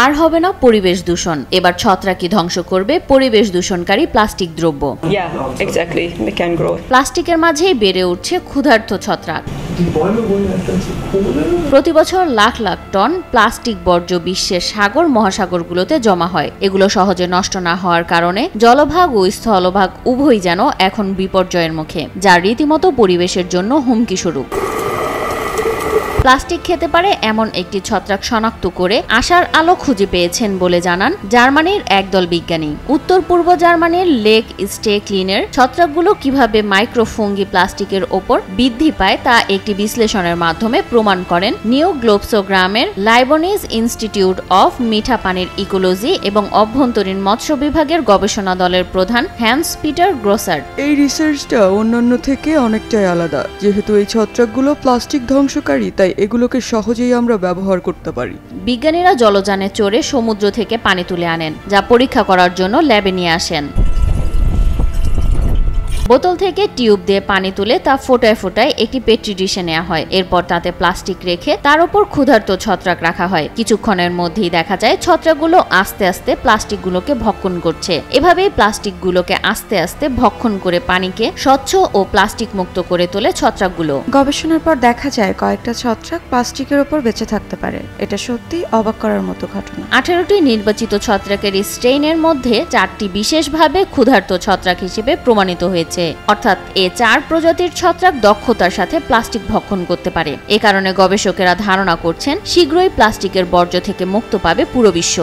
আর হবে না পরিবেশ দূষণ। এবার ছত্রাকই ধ্বংস করবে পরিবেশ দূষণকারী প্লাস্টিক দ্রব্য। প্লাস্টিকের মাঝেই বেড়ে উঠছে ক্ষুধার্ত ছত্রাক। প্রতি বছর লাখ লাখ টন প্লাস্টিক বর্জ্য বিশ্বের সাগর মহাসাগরগুলোতে জমা হয়। এগুলো সহজে নষ্ট না হওয়ার কারণে জলভাগ ও স্থলভাগ উভয়ই যেন এখন বিপর্যয়ের মুখে, যা রীতিমতো পরিবেশের জন্য হুমকি স্বরূপ। প্লাস্টিক খেতে পারে এমন একটি ছত্রাক শনাক্ত করে আশার আলো খুঁজে পেয়েছেন বলে জানান জার্মানির একদল বিজ্ঞানী। উত্তর পূর্ব জার্মানির লেক স্টেক্লিনের ছত্রাকগুলো কিভাবে মাইক্রোফুঙ্গি প্লাস্টিকের ওপর বৃদ্ধি পায় তা একটি বিশ্লেষণের মাধ্যমে প্রমাণ করেন নিউ গ্লোবসোগ্রামের লাইবনিজ ইনস্টিটিউট অফ মিঠা পানির ইকোলজি এবং অভ্যন্তরীণ মৎস্য বিভাগের গবেষণা দলের প্রধান হ্যান্স পিটার গ্রোসার। এই রিসার্চটা অন্যান্য থেকে অনেকটাই আলাদা। যেহেতু এই ছত্রাকগুলো প্লাস্টিক ধ্বংসকারী, তাই এগুলোকে সহজেই আমরা ব্যবহার করতে পারি। বিজ্ঞানীরা জলযানে চড়ে সমুদ্র থেকে পানি তুলে আনেন, যা পরীক্ষা করার জন্য ল্যাবে নিয়ে আসেন। বোতল থেকে টিউব দিয়ে পানি তুলে তা ফোটায় ফোটায় একটি পেট্রি ডিশে নেওয়া হয়। এরপর তাতে প্লাস্টিক রেখে তার উপর ক্ষুধার্ত ছত্রাক রাখা হয়। কিছুক্ষণের মধ্যেই দেখা যায় ছত্রাকগুলো আস্তে আস্তে প্লাস্টিকগুলোকে ভক্ষণ করছে। এভাবেই প্লাস্টিকগুলোকে আস্তে আস্তে ভক্ষণ করে পানিকে স্বচ্ছ ও প্লাস্টিক মুক্ত করে তোলে ছত্রাকগুলো। গবেষণার পর দেখা যায় কয়েকটা ছত্রাক প্লাস্টিকের উপর বেঁচে থাকতে পারে। এটা সত্যি অবাক করার মতো ঘটনা। 18টি নির্বাচিত ছত্রাকের স্ট্রেইনের মধ্যে 4টি বিশেষভাবে ক্ষুধার্ত ছত্রাক হিসেবে প্রমাণিত হয়েছে। অর্থাৎ এ 4 প্রজাতির ছত্রাক দক্ষতার সাথে প্লাস্টিক ভক্ষণ করতে পারে। এ কারণে গবেষকেরা ধারণা করছেন শীঘ্রই প্লাস্টিকের বর্জ্য থেকে মুক্ত পাবে পুরো বিশ্ব।